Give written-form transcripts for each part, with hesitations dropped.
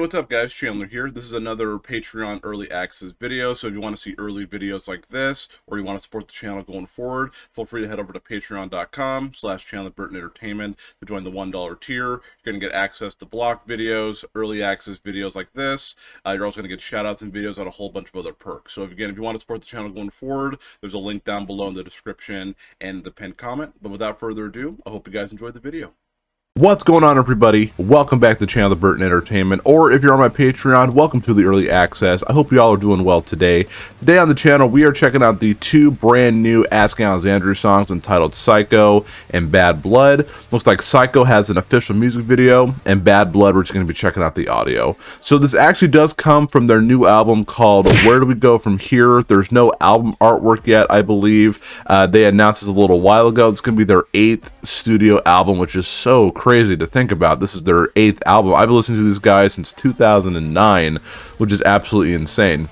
what's up guys, Chandler here. This is another Patreon early access video, so if you want to see early videos like this, or you want to support the channel going forward, feel free to head over to patreon.com/ChandlerBurtonEntertainment to join the $1 tier. You're going to get access to block videos, early access videos like this. You're also going to get shoutouts and videos on a whole bunch of other perks. So if you want to support the channel going forward, there's a link down below in the description and the pinned comment. But without further ado, I hope you guys enjoyed the video. What's going on, everybody? Welcome back to Chandler Burton Entertainment, or if you're on my Patreon, welcome to the early access. I hope you all are doing well today. Today on the channel, we are checking out the two brand new Asking Alexandria songs entitled Psycho and Bad Blood. Looks like Psycho has an official music video, and Bad Blood, we're just going to be checking out the audio. So this actually does come from their new album called Where Do We Go From Here? There's no album artwork yet, I believe. They announced this a little while ago. It's going to be their 8th studio album, which is so crazy to think about. This is their 8th album. I've been listening to these guys since 2009, which is absolutely insane.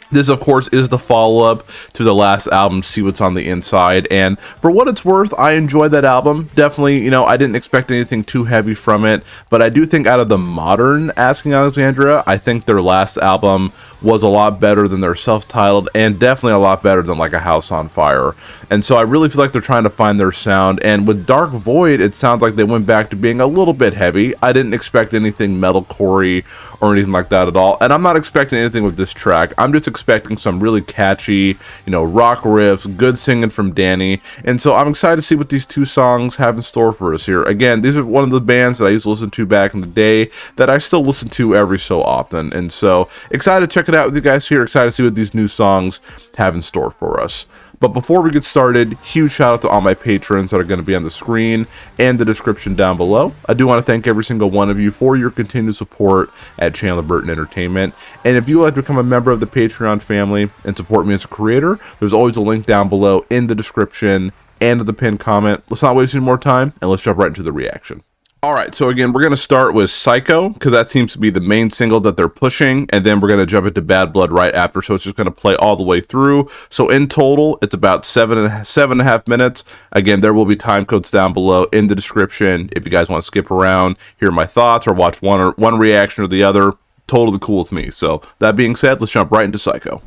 This, of course, is the follow-up to the last album, See What's on the Inside, and for what it's worth, I enjoyed that album. Definitely, you know, I didn't expect anything too heavy from it, but I do think out of the modern Asking Alexandria, I think their last album was a lot better than their self-titled, and definitely a lot better than like A House on Fire. And so I really feel like they're trying to find their sound, and with Dark Void, it sounds like they went back to being a little bit heavy. I didn't expect anything metalcore or anything like that at all, and I'm not expecting anything with this track. I'm just expecting some really catchy, you know, rock riffs, good singing from Danny, and so I'm excited to see what these two songs have in store for us here. Again, these are one of the bands that I used to listen to back in the day that I still listen to every so often, and so excited to check it out with you guys here, excited to see what these new songs have in store for us. But before we get started, huge shout out to all my patrons that are going to be on the screen and the description down below. I do want to thank every single one of you for your continued support at Chandler Burton Entertainment. And if you would like to become a member of the Patreon family and support me as a creator, there's always a link down below in the description and the pinned comment. Let's not waste any more time, and let's jump right into the reaction. Alright, so again, we're going to start with Psycho, because that seems to be the main single that they're pushing, and then we're going to jump into Bad Blood right after, so it's just going to play all the way through. So in total, it's about seven and a half minutes. Again, there will be time codes down below in the description. If you guys want to skip around, hear my thoughts, or watch one reaction or the other, totally cool with me. So that being said, let's jump right into Psycho.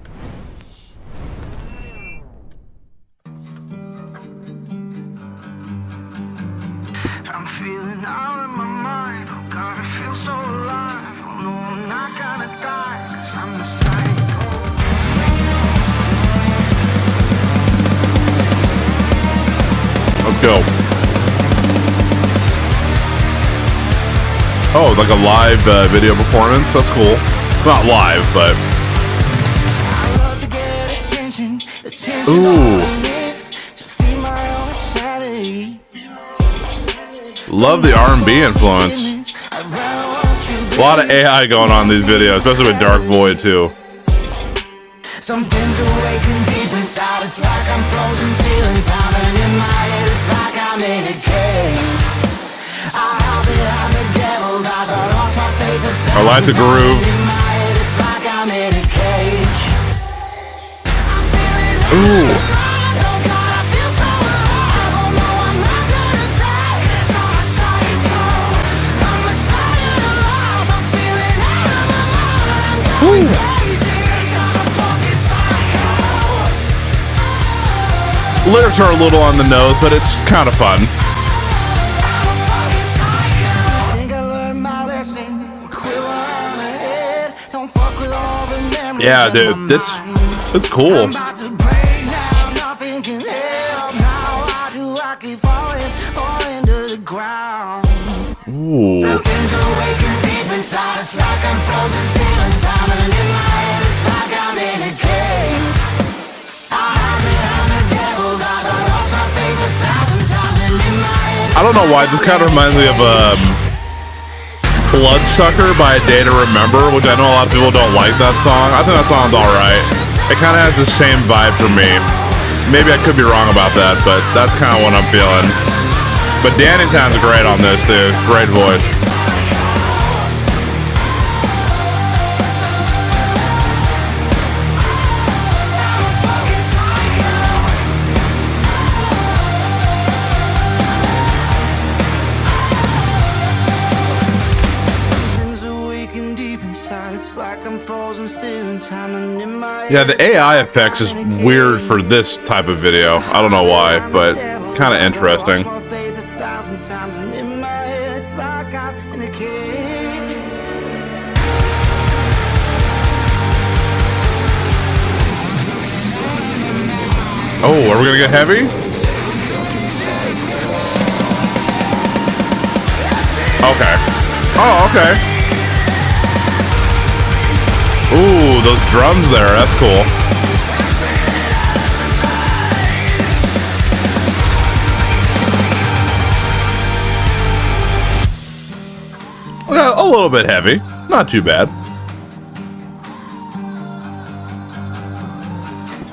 I'm feeling out of my mind. Oh God, I feel so alive. Oh no, I'm not gonna die, 'cause I'm the psycho. Let's go. Oh, like a live video performance? That's cool. Not live, but... I love to get attention. Ooh. To feed my own insanity. Love the R&B influence. A lot of AI going on in these videos, especially with Dark Void too. Something's awakened deep inside. It's like I'm frozen ceilings hanging in my head. It's like I'm in a cage. I hide behind the devil's eyes. I lost my faith. I like the groove. In my head, it's like I'm in a cage. I'm feeling Ooh. oh God, I feel so alive. Oh no, I'm not gonna die, 'cause I'm a psycho. I'm a psycho alive. I'm feeling out of my mind. I'm going crazy, 'cause I'm a fucking psycho. Lyrics are a little on the nose, but it's kind of fun. I'm a fucking psycho. I think I learned my lesson. Quit while I'm ahead. Don't fuck with all the memories. Yeah, in dude, my this mind. it's cool. I'm about to break now, nothing can help now. Why do I keep falling to the ground? Ooh. Something's awakened deep inside. It's like I'm frozen ceiling time, and in my head it's like I'm in a cage. I hide behind the devil's eyes. I lost my faith 1,000 times, and in my head I don't know why, this kind of reminds me of Bloodsucker by A Day to Remember, which I know a lot of people don't like that song. I think that song's alright. It kind of has the same vibe for me. Maybe I could be wrong about that, but that's kind of what I'm feeling. But Danny sounds great on this, dude. Great voice. something's awakened deep inside, it's like I'm frozen still in time, and in my Yeah, the AI effects is weird for this type of video. I don't know why, but kind of interesting. Oh, are we gonna get heavy? Okay. Oh, okay. Ooh, those drums there, that's cool. Yeah, a little bit heavy. Not too bad.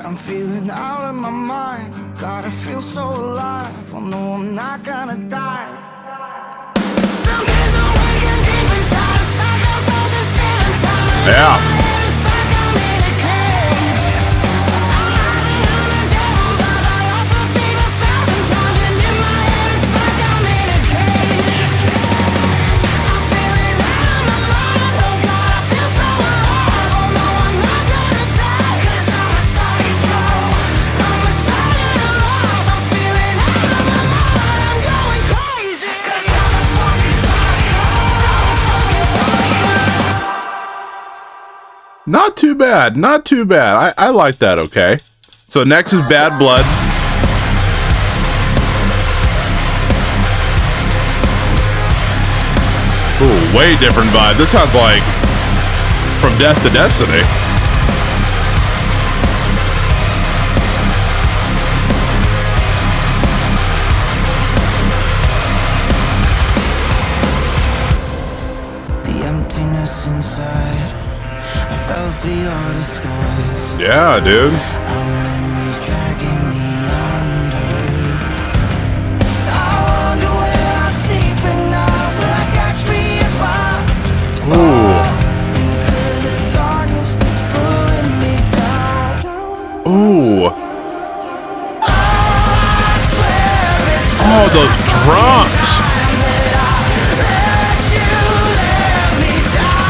I'm feeling out of my mind. God, I feel so alive. Oh no, I'm not gonna die. Yeah. Not too bad. Not too bad. I like that, okay. So next is Bad Blood. Ooh, way different vibe. This sounds like From Death to Destiny. The emptiness inside, I fell for your disguise. Yeah, dude. Our memories dragging me under. I wonder where I'm sleeping now. Will I catch me if I fall into the darkness that's pulling me down? Ooh. I swear it's Oh, those drums. that you let me down.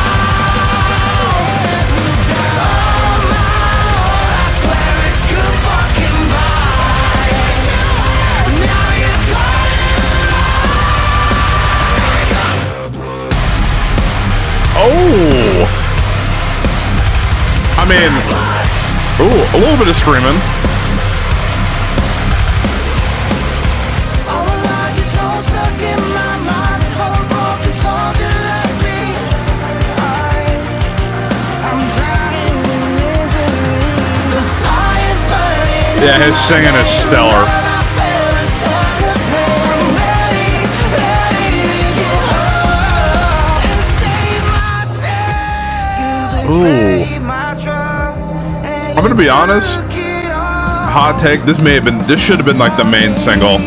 I swear it's good fucking vibes. Now you're Oh. I mean, ooh, a little bit of screaming. all the lies you told stuck in my mind. All the broken songs you left me. I'm drowning in misery. The fire's burning. Yeah, his singing is stellar. I feel it's time to pay. I'm ready to get hurt and save myself. You betrayed my trust, and I'm gonna be honest. took it all. Hot take. This should have been like the main single.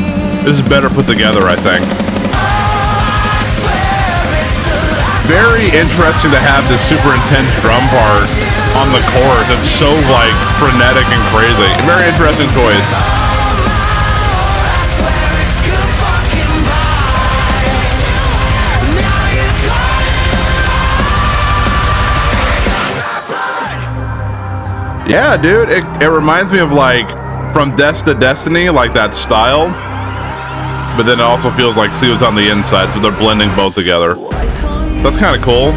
This is better put together, I think. I swear it's the last. Very interesting to have this super intense drum part on the chorus. It's so like frenetic and crazy. Very interesting choice. I swear it's good fucking vibes. Now you're gone. Yeah, dude. It reminds me of like From Death to Destiny, like that style. But then it also feels like See What's on the Inside, so they're blending both together. That's kind of cool.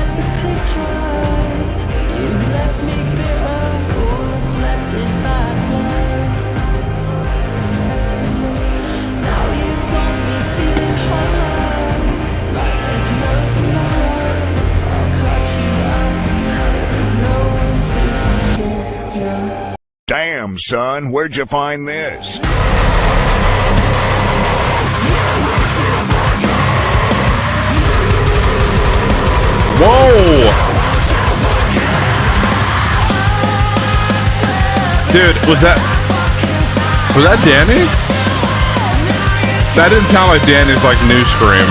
Damn, son, where'd you find this? Whoa! Dude, was that Danny? That didn't sound like Danny's like new scream.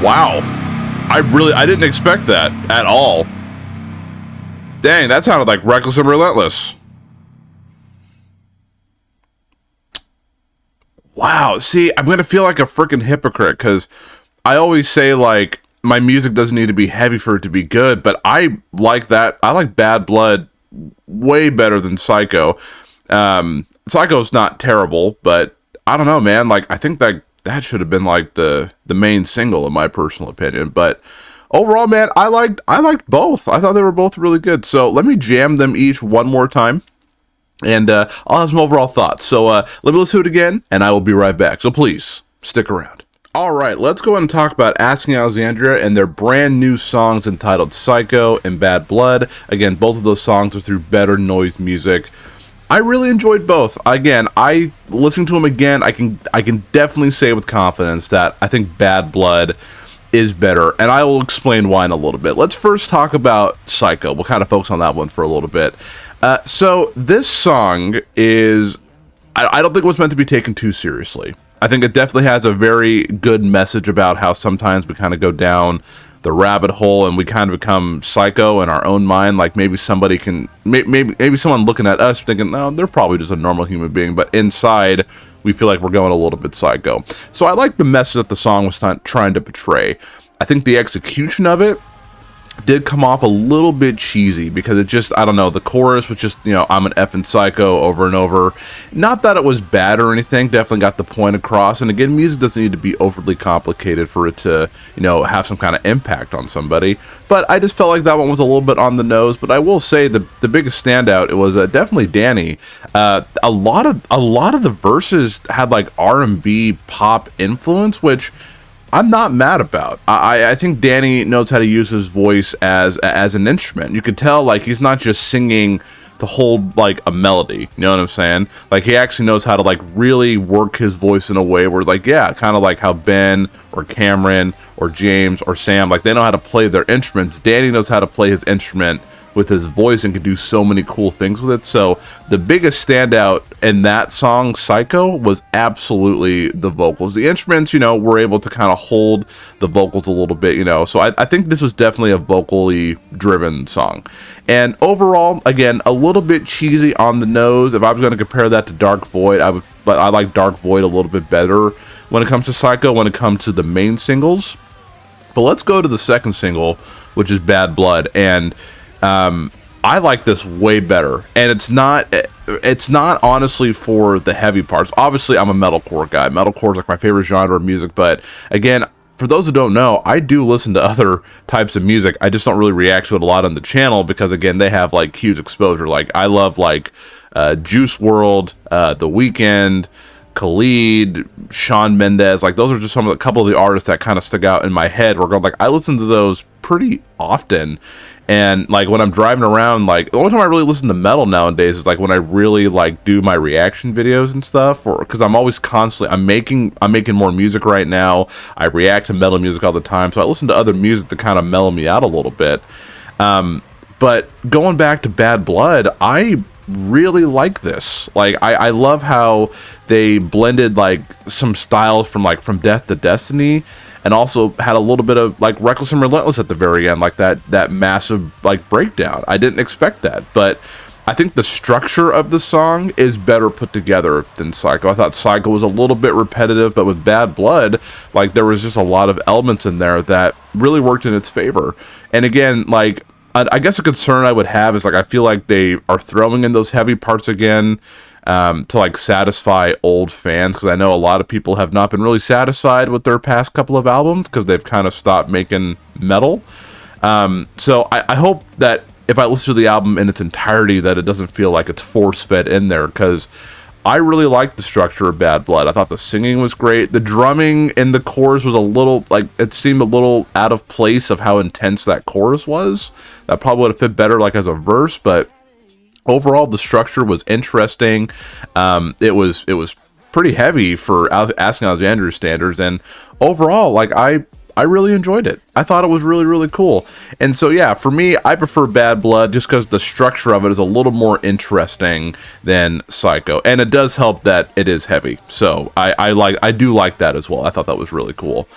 Wow. I didn't expect that at all. Dang, that sounded like Reckless and Relentless. Wow, see, I'm gonna feel like a freaking hypocrite because I always say like my music doesn't need to be heavy for it to be good, but I like that. I like Bad Blood way better than Psycho. Psycho's not terrible, but I don't know, man. Like I think that should have been like the main single in my personal opinion. But overall, man, I liked both. I thought they were both really good. So let me jam them each one more time. And I'll have some overall thoughts. So let me listen to it again, and I will be right back. So please, stick around. All right, let's go ahead and talk about Asking Alexandria and their brand new songs entitled Psycho and Bad Blood. Again, both of those songs are through Better Noise Music. I really enjoyed both. Again, I listening to them again, I can definitely say with confidence that I think Bad Blood is better, and I will explain why in a little bit. Let's first talk about Psycho. We'll kind of focus on that one for a little bit. So this song is, I don't think it was meant to be taken too seriously. I think it definitely has a very good message about how sometimes we kind of go down the rabbit hole and we kind of become psycho in our own mind. Like maybe somebody can, maybe someone looking at us thinking, no, they're probably just a normal human being, but inside we feel like we're going a little bit psycho. So I like the message that the song was trying to portray. I think the execution of it did come off a little bit cheesy because it just, I don't know, the chorus was just, you know, I'm an effing psycho over and over. Not that it was bad or anything, definitely got the point across. And again, music doesn't need to be overly complicated for it to, you know, have some kind of impact on somebody. But I just felt like that one was a little bit on the nose. But I will say the biggest standout, it was definitely Danny. A lot of the verses had like R&B pop influence, which I'm not mad about. I think Danny knows how to use his voice as an instrument. You could tell like he's not just singing to hold like a melody, you know what I'm saying? Like he actually knows how to like really work his voice in a way where like, yeah, kind of like how Ben or Cameron or James or Sam, like they know how to play their instruments. Danny knows how to play his instrument with his voice and can do so many cool things with it. So the biggest standout in that song, Psycho, was absolutely the vocals. The instruments, you know, were able to kind of hold the vocals a little bit, you know. So I think this was definitely a vocally driven song. And overall, again, a little bit cheesy on the nose. If I was going to compare that to Dark Void, but I like Dark Void a little bit better when it comes to Psycho, when it comes to the main singles. But let's go to the second single, which is Bad Blood. And I like this way better, and it's not honestly for the heavy parts. Obviously, I'm a metalcore guy. Metalcore is like my favorite genre of music, but again, for those who don't know, I do listen to other types of music. I just don't really react to it a lot on the channel because, again, they have like huge exposure. Like I love like Juice WRLD, The Weeknd, Khalid, Shawn Mendes. Like those are just a couple of the artists that kind of stick out in my head. We're going like I listen to those pretty often. And like when I'm driving around, like the only time I really listen to metal nowadays is like when I really like do my reaction videos and stuff, or because I'm always constantly I'm making more music right now. I react to metal music all the time, so I listen to other music to kind of mellow me out a little bit. But going back to Bad Blood, I really like this. Like I love how they blended like some styles from Death to Destiny, and also had a little bit of like Reckless and Relentless at the very end, like that massive like breakdown. I didn't expect that, but I think the structure of the song is better put together than Psycho. I thought Psycho was a little bit repetitive, but with Bad Blood, like there was just a lot of elements in there that really worked in its favor. And again, like I guess a concern I would have is like I feel like they are throwing in those heavy parts again to like satisfy old fans, because I know a lot of people have not been really satisfied with their past couple of albums because they've kind of stopped making metal. So I hope that if I listen to the album in its entirety that it doesn't feel like it's force-fed in there, because I really liked the structure of Bad Blood. I thought the singing was great. The drumming in the chorus was a little, like, it seemed a little out of place of how intense that chorus was. That probably would have fit better, like, as a verse, but overall, the structure was interesting. It was pretty heavy for Asking Alexandria standards, and overall, like, I really enjoyed it. I thought it was really, really cool. And so, yeah, for me, I prefer Bad Blood just because the structure of it is a little more interesting than Psycho. And it does help that it is heavy. So I do like that as well. I thought that was really cool.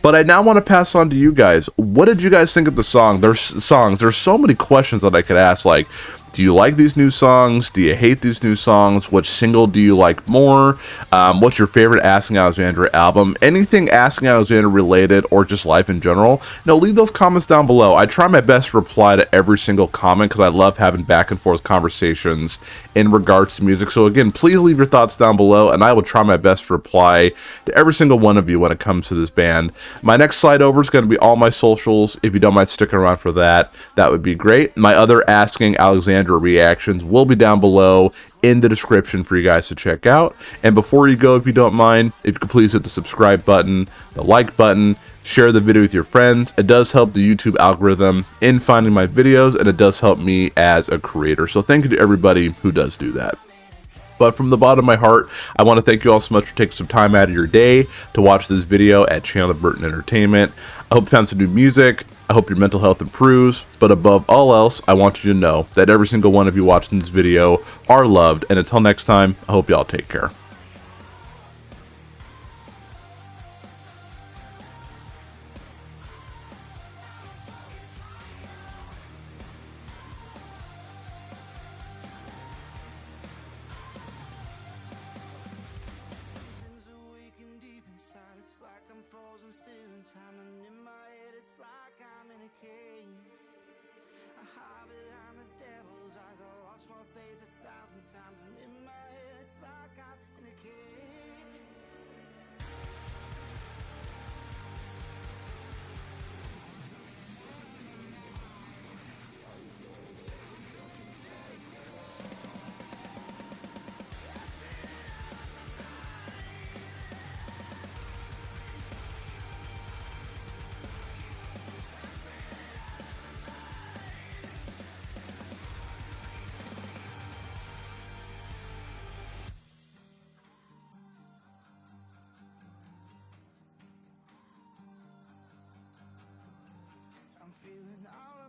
But I now want to pass on to you guys. What did you guys think of the song? There's so many questions that I could ask, like, do you like these new songs? Do you hate these new songs? Which single do you like more? What's your favorite Asking Alexandria album? Anything Asking Alexandria related or just life in general? Leave those comments down below. I try my best to reply to every single comment because I love having back and forth conversations in regards to music. So again, please leave your thoughts down below and I will try my best to reply to every single one of you when it comes to this band. My next slide over is going to be all my socials. If you don't mind sticking around for that, that would be great. My other Asking Alexandria reactions will be down below in the description for you guys to check out. And before you go, if you don't mind, if you could please hit the subscribe button, the like button, share the video with your friends. It does help the YouTube algorithm in finding my videos, and it does help me as a creator. So thank you to everybody who does do that. But from the bottom of my heart, I want to thank you all so much for taking some time out of your day to watch this video at Channel Burton Entertainment. I hope you found some new music. I hope your mental health improves, but above all else, I want you to know that every single one of you watching this video are loved, and until next time, I hope y'all take care. Things are waking deep inside. It's like I'm frozen still in time, and in my head it's like I'm in a cage. I hide behind the devil's eyes. I lost my faith 1,000 times, and in my head it's like I'm in a cage. I'm feeling all